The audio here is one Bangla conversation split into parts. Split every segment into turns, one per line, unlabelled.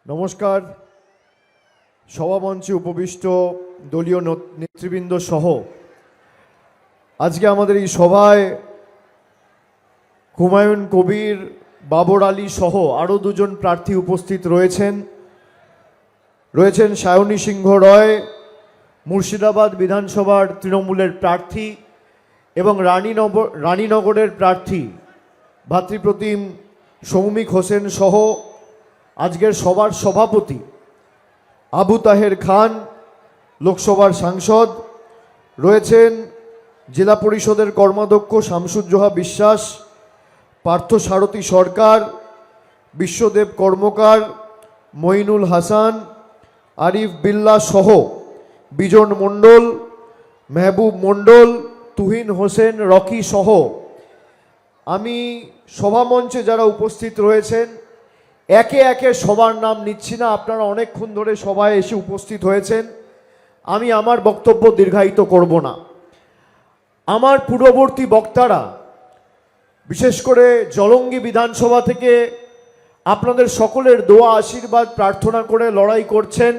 নমস্কার। সভামঞ্চে উপবিষ্ট দলীয় নেতৃবৃন্দ সহ আজকে আমাদের এই সভায় হুমায়ুন কবির, বাবর আলী সহ আরও দুজন প্রার্থী উপস্থিত রয়েছেন সায়নী সিংহ রয়, মুর্শিদাবাদ বিধানসভার তৃণমূলের প্রার্থী, এবং রানীনগরের প্রার্থী ভাতৃপ্রতিম সৌমিক হোসেন সহ আজকের সভার সভাপতি আবু তাহের খান, লোকসভার সাংসদ রয়েছেন, জেলা পরিষদের কর্মাধ্যক্ষ শামসুজ্জোহা বিশ্বাস, পার্থসারথী সরকার, বিশ্বদেব কর্মকার, মঈনুল হাসান, আরিফ বিল্লাহ সহ বিজন মণ্ডল, মেহবুব মণ্ডল, তুহিন হোসেন, রকি সহ আমি সভামঞ্চে যারা উপস্থিত রয়েছেন একে একে সবার নাম নিচ্ছি না, আপনারা অনেকক্ষণ ধরে সভায় এসে উপস্থিত হয়েছেন। আমি আমার বক্তব্য দীর্ঘায়িত করব না। আমার পূর্ববর্তী বক্তারা বিশেষ করে জলঙ্গি বিধানসভা থেকে আপনাদের সকলের দোয়া আশীর্বাদ প্রার্থনা করে লড়াই করছেন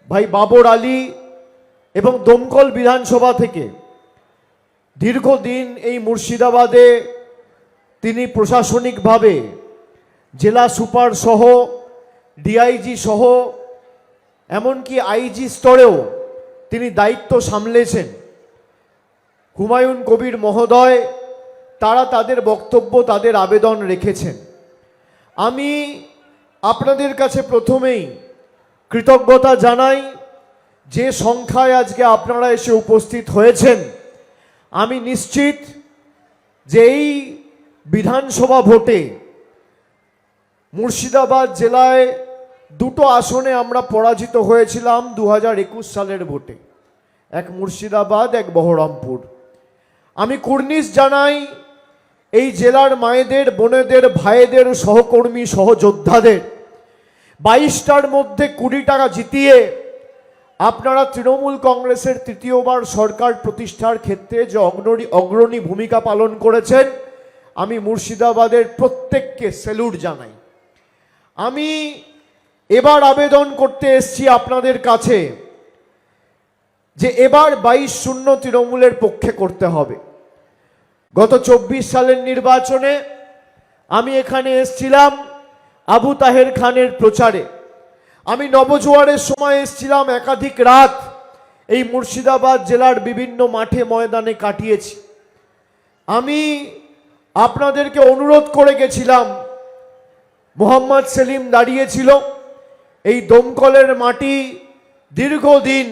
ভাই বাবর আলী, এবং দমকল বিধানসভা থেকে দীর্ঘদিন এই মুর্শিদাবাদে তিনি প্রশাসনিকভাবে জেলা সুপার সহ ডিআইজি সহ এমনকি আইজি স্তরেও তিনি দায়িত্ব সামলেছেন। হুমায়ুন কবির মহোদয় তারা তাদের বক্তব্য, তাদের আবেদন রেখেছেন। আমি আপনাদের কাছে প্রথমেই কৃতজ্ঞতা জানাই যে সংখ্যায় আজকে আপনারা এসে উপস্থিত হয়েছেন। আমি নিশ্চিত যে এই বিধানসভা ভোটে মুর্শিদাবাদ জেলায় দুটো আসনে আমরা পরাজিত হয়েছিলাম 2021 সালের ভোটে, এক মুর্শিদাবাদ, এক বহরমপুর। আমি কুর্নিশ জানাই এই জেলার মায়েদের, বোনেদের, ভাইদের, সহকর্মী, সহযোদ্ধাদের 22টার মধ্যে 20 টাকা জিতিয়ে আপনারা তৃণমূল কংগ্রেসের তৃতীয়বার সরকার প্রতিষ্ঠার ক্ষেত্রে যে অগ্রণী ভূমিকা পালন করেছেন, আমি মুর্শিদাবাদের প্রত্যেককে স্যালুট জানাই। আমি এবার আবেদন করতে এসেছি আপনাদের কাছে যে এবার 22-0 তৃণমূলের পক্ষে করতে হবে। গত 24 সালের নির্বাচনে আমি এখানে এসেছিলাম আবু তাহের খানের প্রচারে। আমি নবজোয়ারের সময় এসেছিলাম, একাধিক রাত এই মুর্শিদাবাদ জেলার বিভিন্ন মাঠে ময়দানে কাটিয়েছি। আমি আপনাদেরকে অনুরোধ করে গেছিলাম, মোহাম্মদ সেলিম দাঁড়িয়েছিল, এই দমকলের মাটি দীর্ঘদিন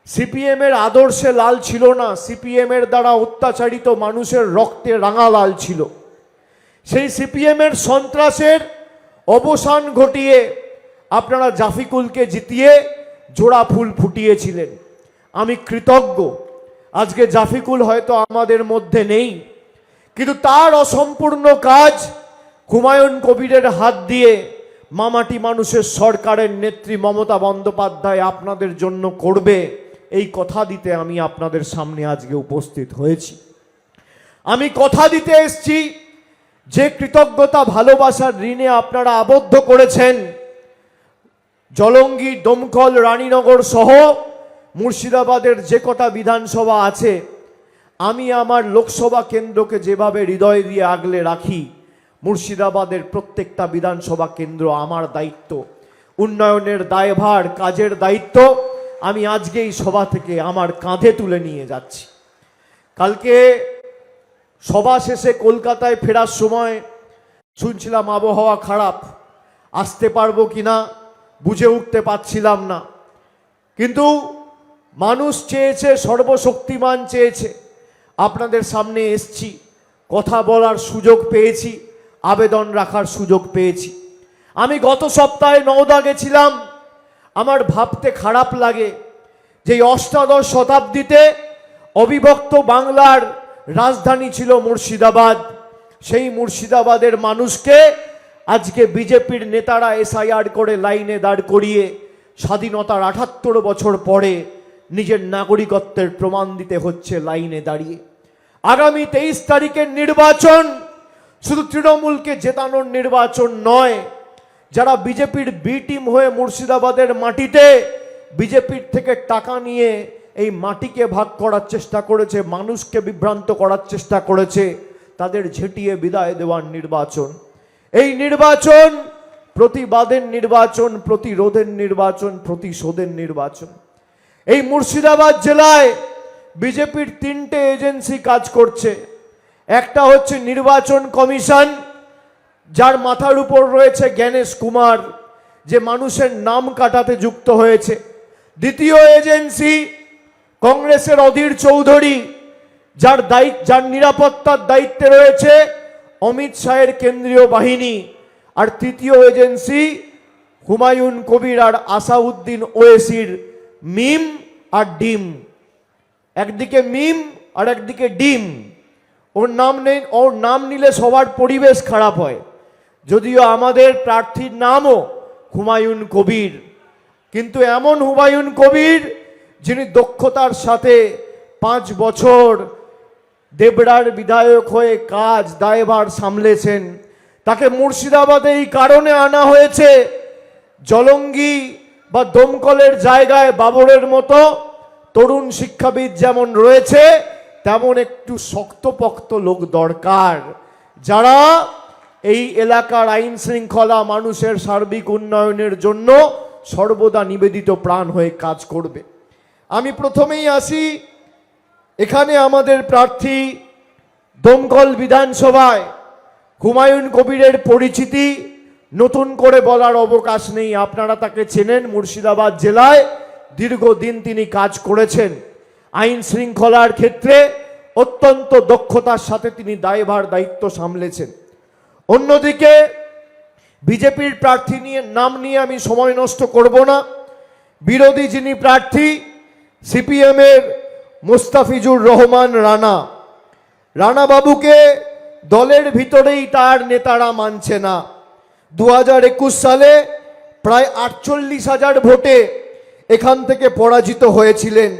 সিপিএমের আদর্শে লাল ছিল না, সিপিএমের দ্বারা অত্যাচারিত মানুষের রক্তে রাঙা লাল ছিল। সেই সিপিএমের সন্ত্রাসের অবসান ঘটিয়ে আপনারা জাফিকুলকে জিতিয়ে জোড়া ফুল ফুটিয়েছিলেন। আমি কৃতজ্ঞ। আজকে জাফিকুল হয়তো আমাদের মধ্যে নেই, কিন্তু তার অসম্পূর্ণ কাজ হুমায়ুন কবিরের হাত দিয়ে মামাটি মানুষের সরকারের নেত্রী মমতা বন্দ্যোপাধ্যায় আপনাদের জন্য করবে, এই কথা দিতে আমি আপনাদের সামনে আজকে উপস্থিত হয়েছি। আমি কথা দিতে এসেছি যে কৃতজ্ঞতা ভালোবাসার ঋণে আপনারা আবদ্ধ করেছেন জলঙ্গি, দমকল, রানীনগর সহ মুর্শিদাবাদের যে কটা বিধানসভা আছে। আমি আমার লোকসভা কেন্দ্রকে যেভাবে হৃদয় দিয়ে আগলে রাখি, মুর্শিদাবাদের প্রত্যেকটা বিধানসভা কেন্দ্র আমার দায়িত্ব। উন্নয়নের দায়ভার, কাজের দায়িত্ব আমি আজকে এই সভা থেকে আমার কাঁধে তুলে নিয়ে যাচ্ছি। কালকে সভা শেষে কলকাতায় ফেরার সময় শুনছিলাম আবহাওয়া খারাপ, আসতে পারবো কিনা বুঝে উঠতে পারছিলাম না, কিন্তু মানুষ চেয়েছে, সর্বশক্তিমান চেয়েছে, আপনাদের সামনে এসছি, কথা বলার সুযোগ পেয়েছি, আবেদন রাখার সুযোগ পেয়েছি। আমি গত সপ্তাহে নওদা গেছিলাম। আমার ভাবতে খারাপ লাগে যে অষ্টাদশ শতাব্দীতে অবিভক্ত বাংলার রাজধানী ছিল মুর্শিদাবাদ। সেই মুর্শিদাবাদের মানুষকে আজকে বিজেপির নেতারা এসআইআর করে লাইনে দাঁড় করিয়ে স্বাধীনতার 78 বছর পরে নিজের নাগরিকত্বের প্রমাণ দিতে হচ্ছে লাইনে দাঁড়িয়ে। আগামী 23 তারিখের নির্বাচন শুধু তৃণমূলকে জেতানোর নির্বাচন নয়, যারা বিজেপির বি টিম হয়ে মুর্শিদাবাদের মাটিতে বিজেপির থেকে টাকা নিয়ে এই মাটিকে ভাগ করার চেষ্টা করেছে, মানুষকে বিভ্রান্ত করার চেষ্টা করেছে, তাদের ঝেঁটিয়ে বিদায় দেওয়ার নির্বাচন। এই নির্বাচন প্রতিবাদের নির্বাচন, প্রতিরোধের নির্বাচন, প্রতিশোধের নির্বাচন। এই মুর্শিদাবাদ জেলায় বিজেপির 3টে এজেন্সি কাজ করছে। একটা হচ্ছে নির্বাচন কমিশন, যার মাথার উপর রয়েছে জ্ঞানেশ কুমার, যে মানুষের নাম কাটাতে যুক্ত হয়েছে। দ্বিতীয় এজেন্সি কংগ্রেসের অধীর চৌধুরী, যার নিরাপত্তার দায়িত্বে রয়েছে অমিত শাহের কেন্দ্রীয় বাহিনী। আর তৃতীয় এজেন্সি হুমায়ুন কবির আর আসাউদ্দিন ওয়েসির মিম আর ডিম। একদিকে মিম আর একদিকে ডিম। ওর নাম নিলে সবার পরিবেশ খারাপ হয়, যদিও আমাদের প্রার্থীর নামও হুমায়ুন কবির, কিন্তু এমন হুমায়ুন কবির যিনি দক্ষতার সাথে 5 বছর দেবরার বিধায়ক হয়ে কাজ দায়ভার সামলেছেন। তাকে মুর্শিদাবাদে এই কারণে আনা হয়েছে, জলঙ্গি বা দমকলের জায়গায় বাবরের মতো তরুণ শিক্ষাবিদ যেমন রয়েছে, তেমন একটু শক্তপোক্ত লোক দরকার, যারা এই এলাকার আইন শৃঙ্খলা, মানুষের সার্বিক উন্নয়নের জন্য সর্বদা নিবেদিত প্রাণ হয়ে কাজ করবে। আমি প্রথমেই আসি, এখানে আমাদের প্রার্থী দমকল বিধানসভায় হুমায়ুন কবিরের পরিচিতি নতুন করে বলার অবকাশ নেই। আপনারা তাকে চেনেন, মুর্শিদাবাদ জেলায় দীর্ঘদিন তিনি কাজ করেছেন। আইন শৃঙ্খলার ক্ষেত্রে অত্যন্ত দক্ষতার সাথে তিনি দায়িত্ব সামলেছেন। অন্যদিকে বিজেপির প্রার্থী নাম নিয়ে আমি সময় নষ্ট করব না। বিরোধী যিনি প্রার্থী সিপিএম এর মুস্তাফিজুর রহমান রানা বাবুকে দলের ভিতরেই তার নেতারা মানছে না। 2021 সালে প্রায় 48,000 ভোটে এখান থেকে পরাজিত হয়েছিলেন।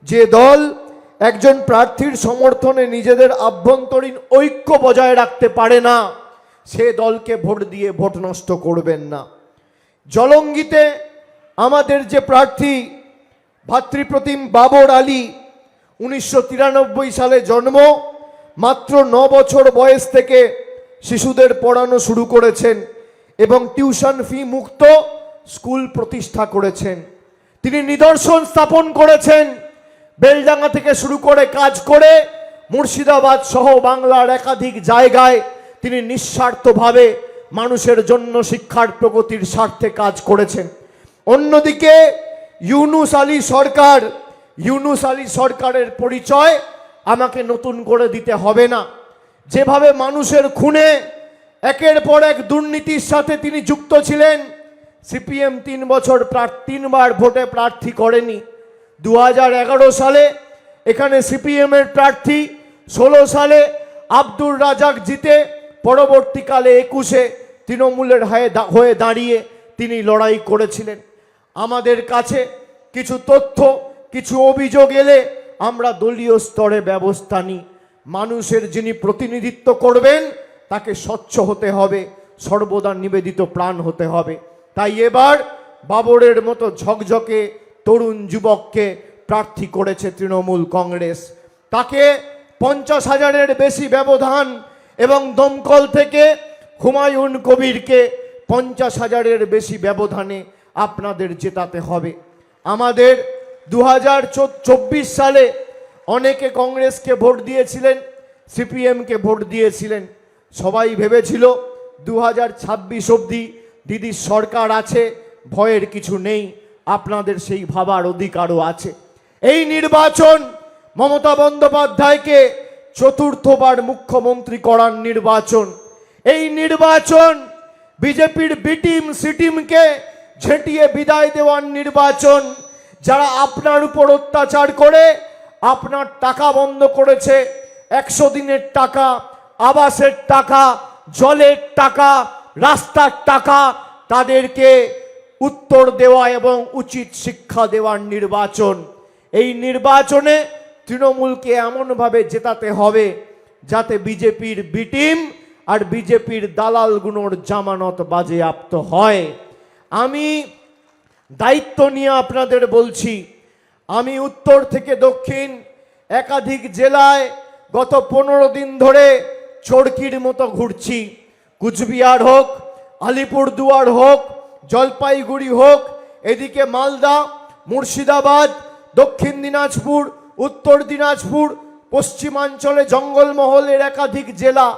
যে দল একজন প্রার্থীর সমর্থনে নিজেদের আভ্যন্তরীণ ঐক্য বজায় রাখতে পারে না, সে দলকে ভোট দিয়ে ভোট নষ্ট করবেন না। জলঙ্গিতে আমাদের যে প্রার্থী ভাতৃপ্রতিম বাবর আলী, 1993 সালে জন্ম, মাত্র 9 বছর বয়স থেকে শিশুদের পড়ানো শুরু করেছেন এবং টিউশন ফি মুক্ত স্কুল প্রতিষ্ঠা করেছেন। তিনি নিদর্শন স্থাপন করেছেন। বেলডাঙ্গা থেকে শুরু করে কাজ করে মুর্শিদাবাদ সহ বাংলার একাধিক জায়গায় তিনি নিঃস্বার্থভাবে মানুষের জন্য শিক্ষার প্রগতির স্বার্থে কাজ করেছেন। অন্যদিকে ইউনুস আলী সরকারের পরিচয় আমাকে নতুন করে দিতে হবে না। যেভাবে মানুষের খুনে একের পর এক দুর্নীতির সাথে তিনি যুক্ত ছিলেন। সিপিএম 3বার ভোটে প্রার্থী করেনি। 2011 সালে এখানে সিপিএম এর প্রার্থী, 16 সালে আব্দুর রাজাক জিতে পরবর্তীকালে 21-এ তৃণমূলের হয়ে দাঁড়িয়ে তিনি লড়াই করেছিলেন। আমাদের কাছে কিছু তথ্য, কিছু অভিযোগ এলে আমরা দলীয় স্তরে ব্যবস্থা নিই। মানুষের যিনি প্রতিনিধিত্ব করবেন তাকে স্বচ্ছ হতে হবে, সর্বদা নিবেদিত প্রাণ হতে হবে। তাই এবার বাবরের মতো ঝকঝকে তরুণ যুবককে প্রার্থী করেছে তৃণমূল কংগ্রেস। তাকে 50,000-এর বেশি ব্যবধান এবং দমকল থেকে হুমায়ুন কবিরকে 50,000-এর বেশি ব্যবধানে আপনাদের জেতাতে হবে। আমাদের 2024 সালে অনেকে কংগ্রেসকে ভোট দিয়েছিলেন, সিপিএমকে ভোট দিয়েছিলেন। সবাই ভেবেছিল 2026 অবধি দিদির সরকার আছে, ভয়ের কিছু নেই। আপনাদের সেই ভাবার অধিকারও আছে। এই নির্বাচন মমতা বন্দ্যোপাধ্যায়কে 4র্থবার মুখ্যমন্ত্রী করার নির্বাচন। এই নির্বাচন বিজেপির বি টিম সি টিমকে ঝেঁটিয়ে বিদায় দেওয়ার নির্বাচন। যারা আপনার উপর অত্যাচার করে আপনার টাকা বন্ধ করেছে, 100 দিনের টাকা, আবাসের টাকা, জলের টাকা, রাস্তার টাকা, তাদেরকে উত্তর দেওয়া এবং উচিত শিক্ষা দেওয়ার নির্বাচন। এই নির্বাচনে তৃণমূলকে এমনভাবে জেতাতে হবে যাতে বিজেপির বি টিম আর বিজেপির দালালগুলোর জামানত বাজেয়াপ্ত হয়। আমি দায়িত্ব নিয়ে আপনাদের বলছি, আমি উত্তর থেকে দক্ষিণ একাধিক জেলায় গত 15 দিন ধরে চরকির মতো ঘুরছি। কুচবিহার হোক, আলিপুরদুয়ার হোক, জলপাইগুড়ি হোক, এদিকে মালদা, মুর্শিদাবাদ, দক্ষিণ দিনাজপুর, উত্তর দিনাজপুর, পশ্চিমাঞ্চলে জঙ্গলমহলের একাধিক জেলা।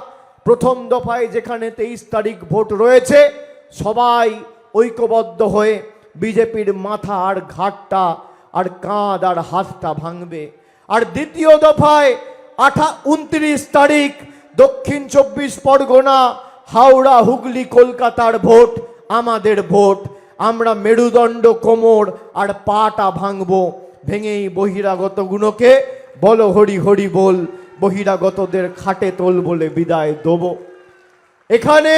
প্রথম দফায় যেখানে 23 তারিখ ভোট রয়েছে, সবাই ঐক্যবদ্ধ হয়ে বিজেপির মাথা আর ঘাটটা আর কাঁধ আর হাতটা ভাঙবে। আর দ্বিতীয় দফায় 29 তারিখ দক্ষিণ 24 পরগনা, হাওড়া, হুগলি, কলকাতার ভোট আমাদের ভোট। আমরা মেরুদণ্ড, কোমর আর পাটা ভাঙবো। ভেঙেই বহিরাগত গুণকে বলো হরি হরি বল, বহিরাগতদের খাটে তোল বলে বিদায় দেব। এখানে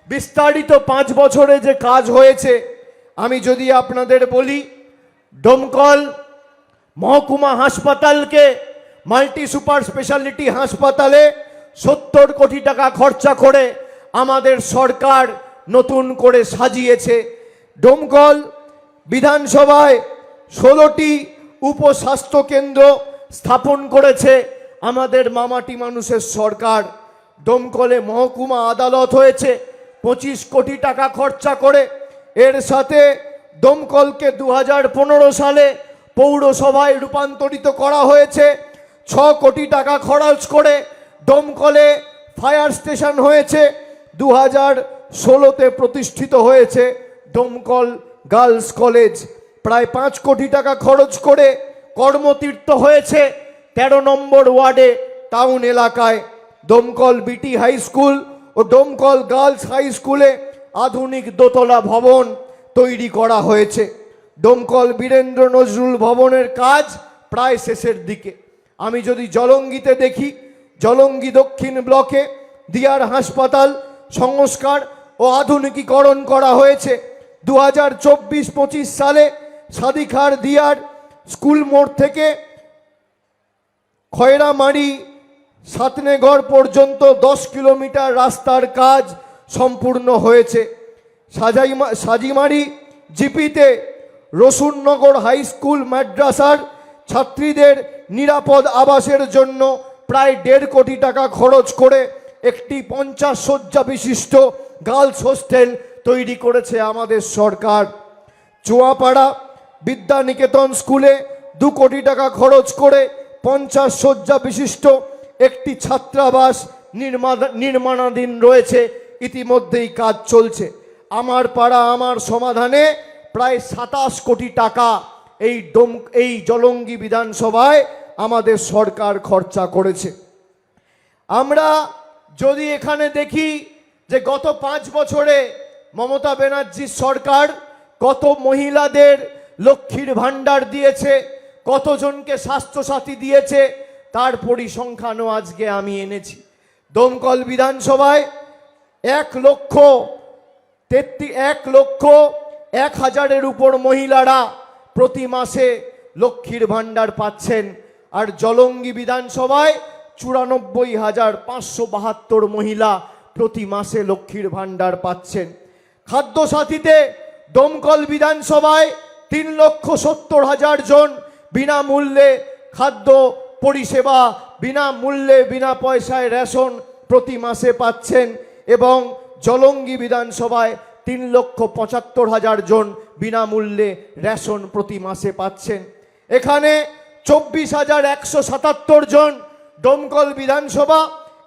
বিস্তারিত 5 বছরে যে কাজ হয়েছে আমি যদি আপনাদের বলি, দমকল মহকুমা হাসপাতালকে মাল্টি সুপার স্পেশালিটি হাসপাতালে 70 কোটি টাকা খরচা করে আমাদের সরকার নতুন করে সাজিয়েছে। দমকল বিধানসভায় 16টি উপস্বাস্থ্য কেন্দ্র স্থাপন করেছে আমাদের মামাটি মানুষের সরকার। দমকলে মহকুমা আদালত হয়েছে 25 কোটি টাকা খরচা করে। এর সাথে দমকলকে 2015 সালে পৌরসভায় রূপান্তরিত করা হয়েছে। 6 কোটি টাকা খরচ করে দমকলে ফায়ার স্টেশন হয়েছে। 2016তে প্রতিষ্ঠিত হয়েছে দমকল গার্লস কলেজ। প্রায় 5 কোটি টাকা খরচ করে কর্মতীর্থ হয়েছে 13 নম্বর ওয়ার্ডে টাউন এলাকায়। দমকল বিটি হাই স্কুল ও দমকল গার্লস হাই স্কুলে আধুনিক দোতলা ভবন তৈরি করা হয়েছে। দমকল বীরেন্দ্র নজরুল ভবনের কাজ প্রায় শেষের দিকে। আমি যদি জলঙ্গিতে দেখি, জলঙ্গি দক্ষিণ ব্লকে দিয়ার হাসপাতাল সংস্কার ও আধুনিকীকরণ করা হয়েছে। 2024-25 সালে সাদিখার দিয়ার স্কুল মোড় থেকে খয়রামারি সাতনেগড় পর্যন্ত 10 কিলোমিটার রাস্তার কাজ সম্পূর্ণ হয়েছে। সাজিমারি জিপিতে রসুননগর হাই স্কুল মাদ্রাসার ছাত্রীদের নিরাপদ আবাসের জন্য প্রায় 1.5 কোটি টাকা খরচ করে একটি 50 শয্যা বিশিষ্ট গার্লস হোস্টেল তৈরি করেছে আমাদের সরকার। চুয়াপাড়া বিদ্যানিকেতন স্কুলে 2 কোটি টাকা খরচ করে 50 শয্যা বিশিষ্ট একটি ছাত্রাবাস নির্মাণাধীন রয়েছে, ইতিমধ্যেই কাজ চলছে। আমার পাড়া আমার সমাধানে প্রায় 27 কোটি টাকা এই জলঙ্গি বিধানসভায় আমাদের সরকার খরচা করেছে। আমরা যদি এখানে দেখি যে গত 5 বছরে মমতা ব্যানার্জির সরকার কত মহিলাদের লক্ষ্মীর ভাণ্ডার দিয়েছে, কতজনকে স্বাস্থ্যসাথী দিয়েছে, তার পরিসংখ্যানও আজকে আমি এনেছি। দমকল বিধানসভায় 1,01,000-এর উপর মহিলারা প্রতি মাসে লক্ষ্মীর ভাণ্ডার পাচ্ছেন। আর জলঙ্গি বিধানসভায় 94,572 মহিলা প্রতি মাসে লক্ষ্মীর ভাণ্ডার পাচ্ছেন। খাদ্যসাথীতে দমকল বিধানসভায় 3,70,000 জন বিনামূল্যে খাদ্য পরিষেবা, বিনামূল্যে বিনা পয়সায় রেশন প্রতি মাসে পাচ্ছেন। এবং জলঙ্গি বিধানসভায় 3,75,000 জন বিনামূল্যে রেশন প্রতি মাসে পাচ্ছেন। এখানে 24,177 জন দমকল বিধানসভা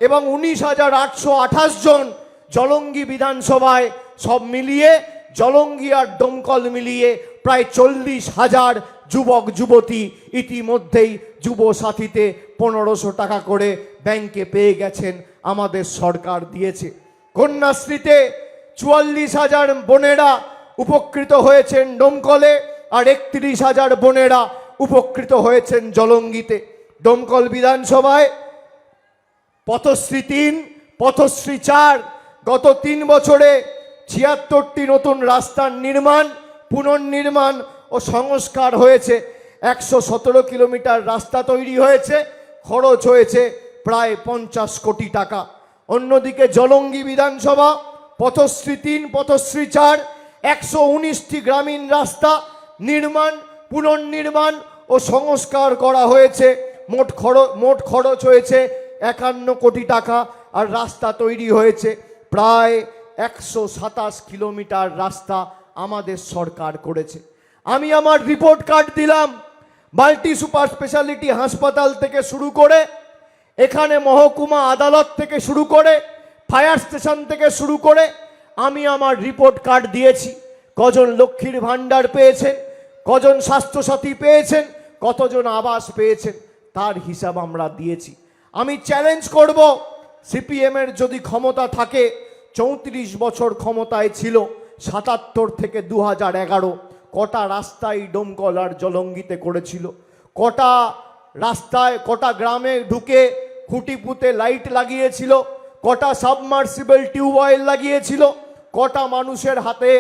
এবং 19,828 জন জলঙ্গি বিধানসভায়, সব মিলিয়ে জলঙ্গি আর দমকল মিলিয়ে প্রায় 40,000 যুবক যুবতী ইতিমধ্যেই যুব সাথীতে 1500 টাকা করে ব্যাংকে পেয়ে গেছেন, আমাদের সরকার দিয়েছে। কন্যাশ্রীতে 44,000 বোনেরা উপকৃত হয়েছেন দমকলে, আর 31,000 বোনেরা উপকৃত হয়েছেন জলঙ্গিতে। দমকল বিধানসভায় পথশ্রী 3, পথশ্রী 4, গত 3 বছরে 76টি নতুন রাস্তার নির্মাণ, পুনর্নির্মাণ ও সংস্কার হয়েছে। 117 কিলোমিটার রাস্তা তৈরি হয়েছে, খরচ হয়েছে প্রায় 50 কোটি টাকা। অন্যদিকে জলঙ্গি বিধানসভা পথশ্রী 3, পথশ্রী 4, 119টি গ্রামীণ রাস্তা নির্মাণ, পুনর্নির্মাণ ও সংস্কার করা হয়েছে। মোট খরচ হয়েছে 51 কোটি টাকা। আর রাস্তা তৈরি হয়েছে প্রায় 127 কিলোমিটার রাস্তা আমাদের সরকার করেছে। আমি আমার রিপোর্ট কার্ড দিলাম, মাল্টি সুপার স্পেশালিটি হাসপাতাল থেকে শুরু করে, এখানে মহকুমা আদালত থেকে শুরু করে, ফায়ার স্টেশন থেকে শুরু করে আমি আমার রিপোর্ট কার্ড দিয়েছি। কজন লক্ষ্মীর ভাণ্ডার পেয়েছেন, কজন স্বাস্থ্যসাথী পেয়েছেন, কতজন আবাস পেয়েছেন, তার হিসাব আমরা দিয়েছি। আমি চ্যালেঞ্জ করব, সিপিএম এর যদি ক্ষমতা থাকে, 34 বছর ক্ষমতায় ছিল, 77 থেকে 2011 কটা রাস্তায় ডোমকল আর জলঙ্গিতে করেছিল? কটা রাস্তায়, কটা গ্রামে ঢুকে খুঁটি পুঁতে লাইট লাগিয়েছিল? কটা সাবমার্সিবল টিউবওয়েল লাগিয়েছিল? কটা মানুষের হাতে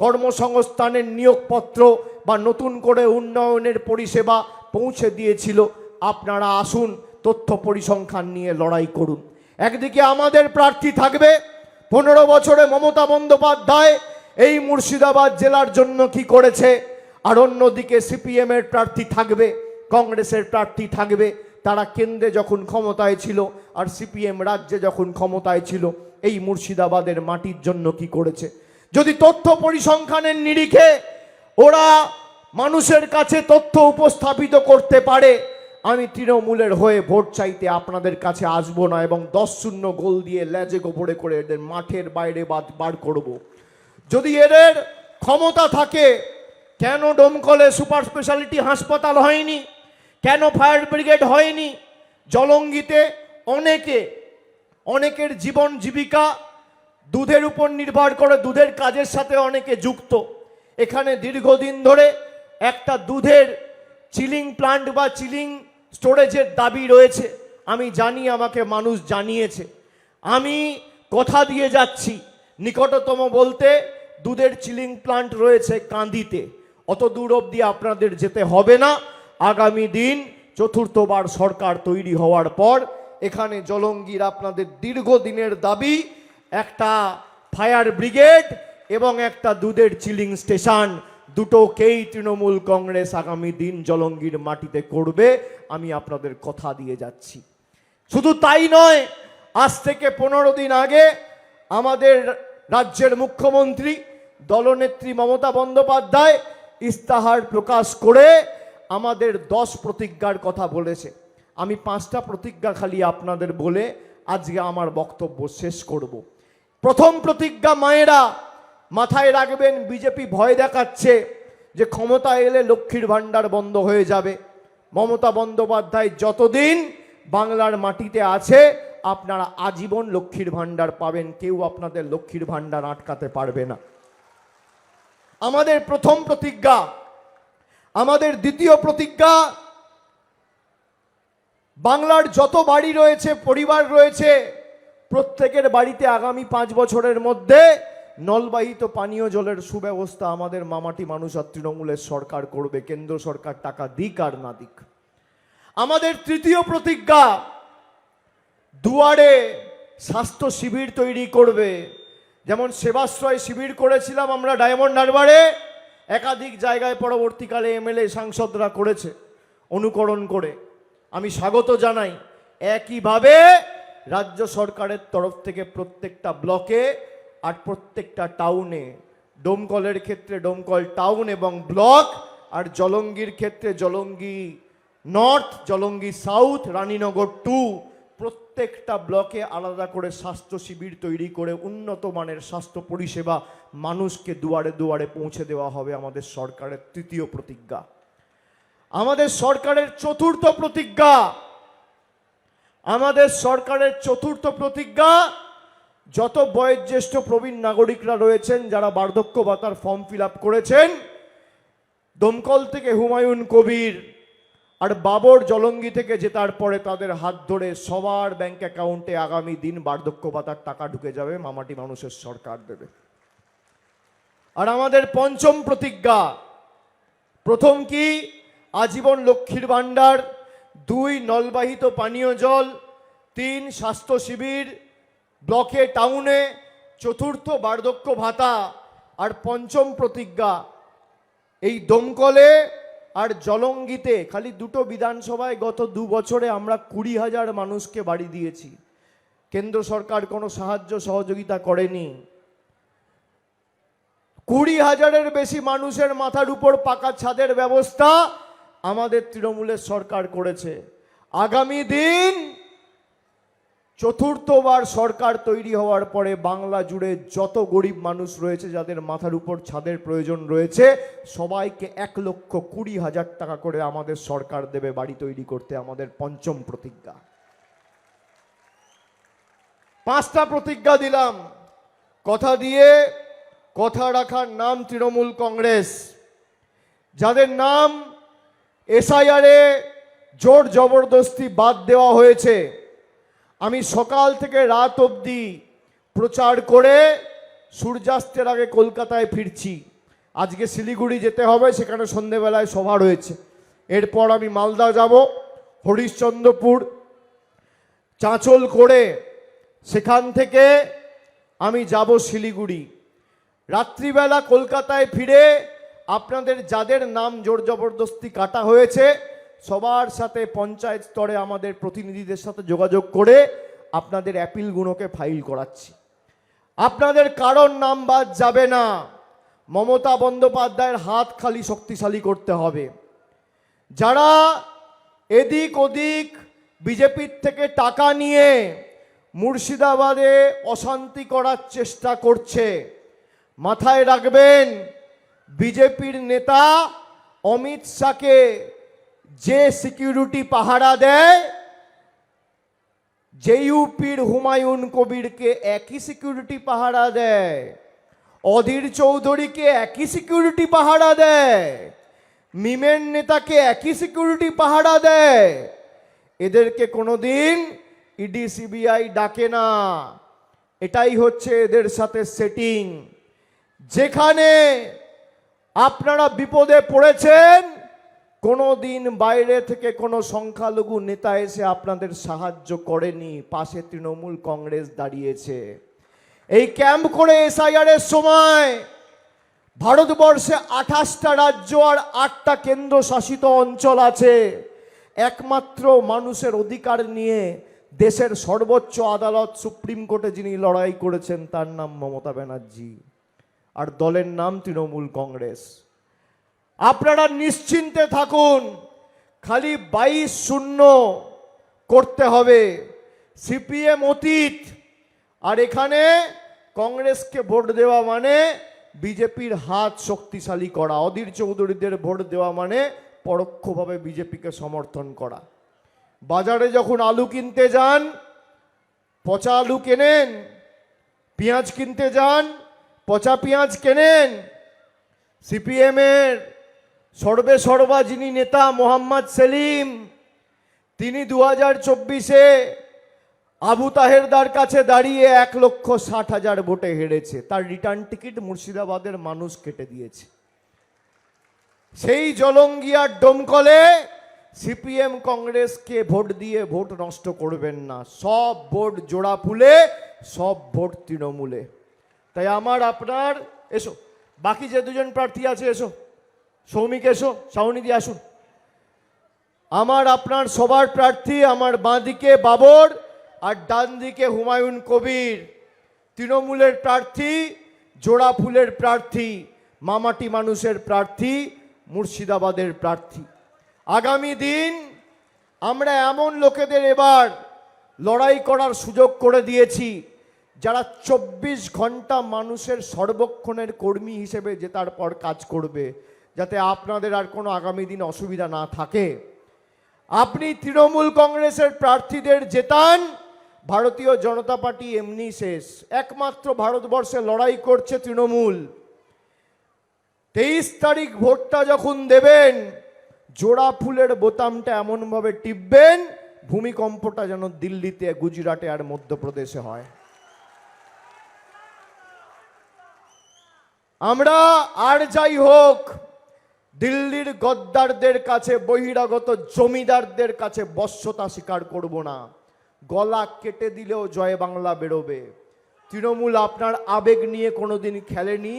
কর্মসংস্থানের নিয়োগপত্র বা নতুন করে উন্নয়নের পরিষেবা পৌঁছে দিয়েছিল? আপনারা আসুন, তথ্য পরিসংখ্যান নিয়ে লড়াই করুন। একদিকে আমাদের প্রার্থী থাকবে 15 বছরে মমতা বন্দ্যোপাধ্যায় এই মুর্শিদাবাদ জেলার জন্য কি করেছে, আর অন্যদিকে সিপিএম এর প্রার্থী থাকবে, কংগ্রেসের প্রার্থী থাকবে, তারা কেন্দ্রে যখন ক্ষমতায় ছিল আর সিপিএম রাজ্যে যখন ক্ষমতায় ছিল এই মুর্শিদাবাদের মাটির জন্য কি করেছে। যদি তথ্য পরিসংখ্যানের নিরিখে ওরা মানুষের কাছে তথ্য উপস্থাপিত করতে পারে, আমি তৃণমূলের হয়ে ভোট চাইতে আপনাদের কাছে আসবো না এবং 10-0 গোল দিয়ে লেজে গোবরে করে এদের মাঠের বাইরে বার করব। যদি এদের ক্ষমতা থাকে, কেন ডোমকলে সুপার স্পেশালিটি হাসপাতাল হয়নি? কেন ফায়ার ব্রিগেড হয়নি? জলঙ্গিতে অনেকের জীবন জীবিকা দুধের উপর নির্ভর করে, দুধের কাজের সাথে অনেকে যুক্ত। এখানে দীর্ঘদিন ধরে একটা দুধের চিলিং প্লান্ট বা চিলিং স্টোরেজের দাবি রয়েছে। আমি জানি, আমাকে মানুষ জানিয়েছে। আমি কথা দিয়ে যাচ্ছি, নিকটতম বলতে দুধের চিলিং প্লান্ট রয়েছে কান্দিতে। অত দূর অবধি আপনাদের যেতে হবে না। আগামী দিন চতুর্থবার সরকার তৈরি হওয়ার পর এখানে জলঙ্গির আপনাদের দীর্ঘদিনের দাবি একটা ফায়ার ব্রিগেড এবং একটা দুধের চিলিং স্টেশন, দুটোকেই তৃণমূল কংগ্রেস আগামী দিন জলঙ্গির মাটিতে করবে। আমি আপনাদের কথা দিয়ে যাচ্ছি। শুধু তাই নয়, আজ থেকে 15 দিন আগে আমাদের রাজ্যের মুখ্যমন্ত্রী দলনেত্রী মমতা বন্দ্যোপাধ্যায় ইস্তাহার প্রকাশ করে আমাদের 10 প্রতিজ্ঞার কথা বলেছে। আমি 5টা প্রতিজ্ঞা খালি আপনাদের বলে আজকে আমার বক্তব্য শেষ করব। প্রথম প্রতিজ্ঞা, মায়েরা মাথায় রাখবেন, বিজেপি ভয় দেখাচ্ছে যে ক্ষমতা এলে লক্ষ্মীর ভাণ্ডার বন্ধ হয়ে যাবে। মমতা বন্দ্যোপাধ্যায় যতদিন বাংলার মাটিতে আছে আপনারা আজীবন লক্ষ্মীর ভাণ্ডার পাবেন, কেউ আপনাদের লক্ষ্মীর ভাণ্ডার আটকাতে পারবে না। আমাদের প্রথম প্রতিজ্ঞা। আমাদের দ্বিতীয় প্রতিজ্ঞা, বাংলার যত বাড়ি রয়েছে, পরিবার রয়েছে, প্রত্যেকের বাড়িতে আগামী 5 বছরের মধ্যে নলবাহিত পানীয় জলের সুব্যবস্থা আমাদের মামাটি মানুষ আর তৃণমূলের সরকার করবে, কেন্দ্র সরকার টাকা দিক আর না দিক। আমাদের তৃতীয় প্রতিজ্ঞা, দুয়ারে স্বাস্থ্য শিবির তৈরি করবে। যেমন সেবাশ্রয় শিবির করেছিলাম আমরা ডায়মন্ড হারবারে, একাধিক জায়গায় পরবর্তীকালে এমএলএ সাংসদরা করেছে অনুকরণ করে, আমি স্বাগত জানাই। একইভাবে রাজ্য সরকারের তরফ থেকে প্রত্যেকটা ব্লকে আর প্রত্যেকটা টাউনে, ডোমকলের ক্ষেত্রে ডোমকল টাউন এবং ব্লক, আর জলঙ্গির ক্ষেত্রে জলঙ্গি নর্থ, জলঙ্গি সাউথ, রানীনগর 2, প্রত্যেকটা ব্লকে আলাদা করে স্বাস্থ্য শিবির তৈরি করে উন্নত মানের স্বাস্থ্য পরিষেবা মানুষকে দুয়ারে দুয়ারে পৌঁছে দেওয়া হবে আমাদের সরকারের তৃতীয় প্রতিজ্ঞা। আমাদের সরকারের চতুর্থ প্রতিজ্ঞা, যত বয়োজ্যেষ্ঠ প্রবীণ নাগরিকরা রয়েছেন যারা বার্ধক্য ভাতার ফর্ম ফিল আপ করেছেন, দমকল থেকে হুমায়ুন কবির আর বাবর জলঙ্গি থেকে জেতার পরে তাদের হাত ধরে সবার ব্যাংক অ্যাকাউন্টে আগামী দিন বার্ধক্য ভাতার টাকা ঢুকে যাবে, মামাটি মানুষের সরকার দেবে। আর আমাদের পঞ্চম প্রতিজ্ঞা, প্রথম কি, আজীবন লক্ষ্মীর ভাণ্ডার, 2 নলবাহিত পানীয় জল, 3 স্বাস্থ্য শিবির, ব্লকে টাউনে চতুর্থ বার্ধক্য ভাতা আর পঞ্চম প্রতিজ্ঞা। এই দমকলে আর জলঙ্গিতে খালি দুটো বিধানসভায় গত 2 বছরে আমরা 20,000 মানুষকে বাড়ি দিয়েছি। কেন্দ্র সরকার কোনো সাহায্য সহযোগিতা করেনি। 20,000-এর বেশি মানুষের মাথার উপর পাকা ছাদের ব্যবস্থা আমাদের তৃণমূলের সরকার করেছে। আগামী দিন চতুর্থবার সরকার তৈরি হওয়ার পরে বাংলা জুড়ে যত গরিব মানুষ রয়েছে, যাদের মাথার উপর ছাদের প্রয়োজন রয়েছে, সবাইকে 1,20,000 টাকা করে আমাদের সরকার দেবে বাড়ি তৈরি করতে। আমাদের পঞ্চম প্রতিজ্ঞা। 5টা প্রতিজ্ঞা দিলাম, কথা দিয়ে কথা রাখার নাম তৃণমূল কংগ্রেস। যাদের নাম এসআইআরে জোর জবরদস্তি বাদ দেওয়া হয়েছে, আমি সকাল থেকে রাত অবধি প্রচার করে সূর্যাস্তের আগে কলকাতায় ফিরছি। আজকে শিলিগুড়ি যেতে হবে, সেখানে সন্ধেবেলায় সভা রয়েছে। এরপর আমি মালদা যাব, হরিশ্চন্দ্রপুর, চাঁচল করে সেখান থেকে আমি যাব শিলিগুড়ি। রাত্রিবেলা কলকাতায় ফিরে আপনাদের যাদের নাম জোর জবরদস্তি কাটা হয়েছে সবার সাথে পঞ্চায়েত স্তরে আমাদের প্রতিনিধিদের সাথে যোগাযোগ করে আপনাদের অ্যাপিলগুলোকে ফাইল করাচ্ছি। আপনাদের কারোর নাম বাদ যাবে না। মমতা বন্দ্যোপাধ্যায়ের হাত খালি শক্তিশালী করতে হবে। যারা এদিক ওদিক বিজেপির থেকে টাকা নিয়ে মুর্শিদাবাদে অশান্তি করার চেষ্টা করছে, মাথায় রাখবেন, বিজেপির নেতা অমিত শাহকে যে সিকিউরিটি পাহারা দেয়, জেইউপির হুমায়ুন কবিরকে একই সিকিউরিটি পাহারা দেয়, অধীর চৌধুরীকে একই সিকিউরিটি পাহারা দেয়, মিমের নেতাকে একই সিকিউরিটি পাহারা দেয়। এদেরকে কোনোদিন ইডি সিবিআই ডাকে না। এটাই হচ্ছে এদের সাথে সেটিং। যেখানে আপনারা বিপদে পড়েছেন, কোনোদিন বাইরে থেকে কোনো সংখ্যালঘু নেতা এসে আপনাদের সাহায্য করেনি, পাশে তৃণমূল কংগ্রেস দাঁড়িয়েছে। এই ক্যাম্প করে এসআইআরের সময় ভারতবর্ষে 28টা রাজ্য আর 8টা কেন্দ্রশাসিত অঞ্চল আছে। একমাত্র মানুষের অধিকার নিয়ে দেশের সর্বোচ্চ আদালত সুপ্রিম কোর্টে যিনি লড়াই করেছেন তার নাম মমতা ব্যানার্জি, আর দলের নাম তৃণমূল কংগ্রেস। আপনারা নিশ্চিন্তে থাকুন, খালি 22-0 করতে হবে। সিপিএম অতীত, আর এখানে কংগ্রেসকে ভোট দেওয়া মানে বিজেপির হাত শক্তিশালী করা। অধীর চৌধুরীদের ভোট দেওয়া মানে পরোক্ষভাবে বিজেপিকে সমর্থন করা। বাজারে যখন আলু কিনতে যান, পচা আলু কেনেন, পেঁয়াজ কিনতে যান, পচা পেঁয়াজ কেনেন। সিপিএমের সর্বেসর্বা যিনি নেতা মোহাম্মদ সেলিম, তিনি 2024-এ আবু তাহেরদার কাছে দাঁড়িয়ে 1,60,000 ভোটে হেরেছে। তার রিটার্ন টিকিট মুর্শিদাবাদের মানুষ কেটে দিয়েছে। সেই জলঙ্গিয়ার ডোমকলে সিপিএম কংগ্রেসকে ভোট দিয়ে ভোট নষ্ট করবেন না। সব ভোট জোড়া ফুলে, সব ভোট তৃণমূলে। তাই আমার আপনার, এসো বাকি যে দুজন প্রার্থী আছে, এসো সৌমিক, এসো শাওনিদি, আসুন। আমার আপনার সবার প্রার্থী, আমার বাঁদিকে বাবর আর ডান দিকে হুমায়ুন কবির। তৃণমূলের প্রার্থী, জোড়া ফুলের প্রার্থী, মামাটি মানুষের প্রার্থী, মুর্শিদাবাদের প্রার্থী। আগামী দিন আমরা এমন লোকেদের এবার লড়াই করার সুযোগ করে দিয়েছি যারা 24 ঘন্টা মানুষের সর্বক্ষণের কর্মী হিসেবে জেতার পর কাজ করবে, যাতে আপনাদের আর কোনো আগামী দিন অসুবিধা না থাকে। আপনি তৃণমূল কংগ্রেসের প্রার্থীদের জেতান, ভারতীয় জনতা পার্টি এমনি শেষ। একমাত্র ভারতবর্ষে লড়াই করছে তৃণমূল। 23 তারিখ ভোটটা যখন দেবেন, জোড়া ফুলের বোতামটা এমনভাবে টিপবেন ভূমিকম্পটা যেন দিল্লিতে, গুজরাটে আর মধ্যপ্রদেশে হয়। আমরা আর যাই হোক দিল্লির গদ্দারদের কাছে, বহিরাগত জমিদারদের কাছে বশ্যতা স্বীকার করব না। গলা কেটে দিলেও জয় বাংলা বেরোবে। তৃণমূল আপনার আবেগ নিয়ে কোনোদিন খেলেনি,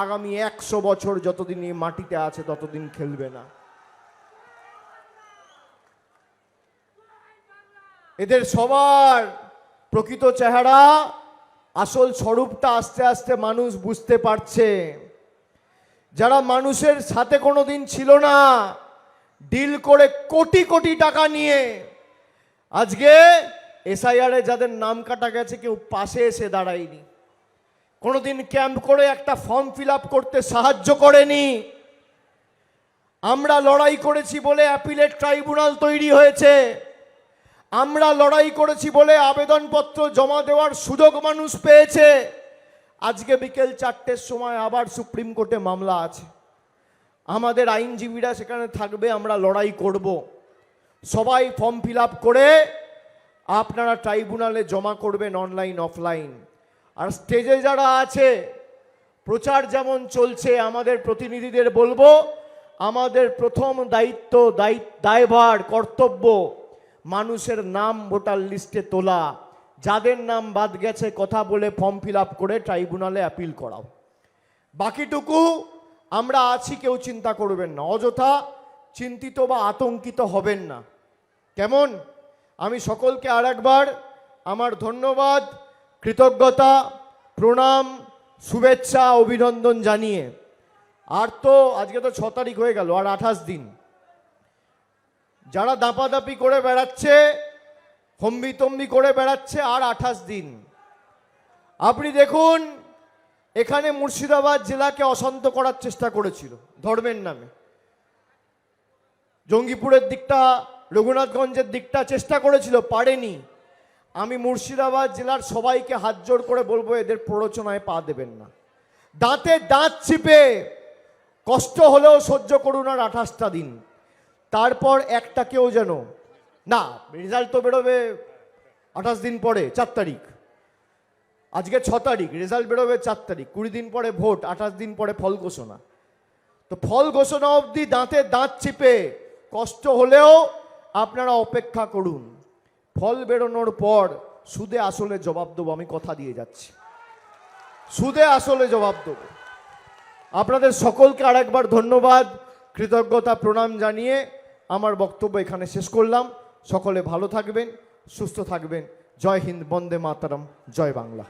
আগামী 100 বছর যতদিন এই মাটিতে আছে ততদিন খেলবে না। এদের সবার প্রকৃত চেহারা, আসল স্বরূপটা আস্তে আস্তে মানুষ বুঝতে পারছে। যারা মানুষের সাথে কোনোদিন ছিল না, ডিল করে কোটি কোটি টাকা নিয়ে আজকে এসআইআরে যাদের নাম কাটা গেছে কেউ পাশে এসে দাঁড়ায়নি, কোনোদিন ক্যাম্প করে একটা ফর্ম ফিল আপ করতে সাহায্য করেনি। আমরা লড়াই করেছি বলে অ্যাপিলেট ট্রাইব্যুনাল তৈরি হয়েছে, আমরা লড়াই করেছি বলে আবেদনপত্র জমা দেওয়ার সুযোগ মানুষ পেয়েছে। আজকে বিকেল 4টের সময় আবার সুপ্রিম কোর্টে মামলা আছে, আমাদের আইনজীবীরা সেখানে থাকবে, আমরা লড়াই করব। সবাই ফর্ম ফিল আপ করে আপনারা ট্রাইব্যুনালে জমা করবেন, অনলাইন অফলাইন। আর স্টেজে যারা আছে, প্রচার যেমন চলছে, আমাদের প্রতিনিধিদের বলবো, আমাদের প্রথম দায়িত্ব, দায়ভার, কর্তব্য মানুষের নাম ভোটার লিস্টে তোলা। যাদের নাম বাদ গেছে কথা বলে ফর্ম ফিল আপ করে ট্রাইব্যুনালে অ্যাপিল করাও। বাকিটুকু আমরা আছি, কেউ চিন্তা করবেন না, অযথা চিন্তিত বা আতঙ্কিত হবেন না। কেমন? আমি সকলকে আর একবার আমার ধন্যবাদ, কৃতজ্ঞতা, প্রণাম, শুভেচ্ছা, অভিনন্দন জানিয়ে, আর তো আজকে তো 6 তারিখ হয়ে গেল, আর 28 দিন। যারা দাপাদাপি করে বেড়াচ্ছে, হম্বিতম্বি করে বেড়াচ্ছে, আর 28 দিন। আপনি দেখুন, এখানে মুর্শিদাবাদ জেলাকে অশান্ত করার চেষ্টা করেছিল ধর্মের নামে, জঙ্গিপুরের দিকটা, রঘুনাথগঞ্জের দিকটা চেষ্টা করেছিল, পারেনি। আমি মুর্শিদাবাদ জেলার সবাইকে হাত জোড় করে বলবো, এদের প্ররোচনায় পা দেবেন না। দাঁতে দাঁত চিপে কষ্ট হলেও সহ্য করুন আর 28টা দিন। তারপর একটাকেও যেন না, রেজাল্ট তো বেরোবে 28 দিন পরে, 4 তারিখ। আজকে 6 তারিখ, রেজাল্ট বেরোবে 4 তারিখ, 20 দিন পরে ভোট, 28 দিন পরে ফল ঘোষণা। তো ফল ঘোষণা অবধি দাঁতে দাঁত চিপে কষ্ট হলেও আপনারা অপেক্ষা করুন। ফল বেরোনোর পর সুদে আসলে জবাব দেবো, আমি কথা দিয়ে যাচ্ছি, সুদে আসলে জবাব দেবো। আপনাদের সকলকে আরেকবার ধন্যবাদ, কৃতজ্ঞতা, প্রণাম জানিয়ে আমার বক্তব্য এখানে শেষ করলাম। সকলে ভালো থাকবেন, সুস্থ থাকবেন। জয় হিন্দ, বন্দে মাতরম, জয় বাংলা।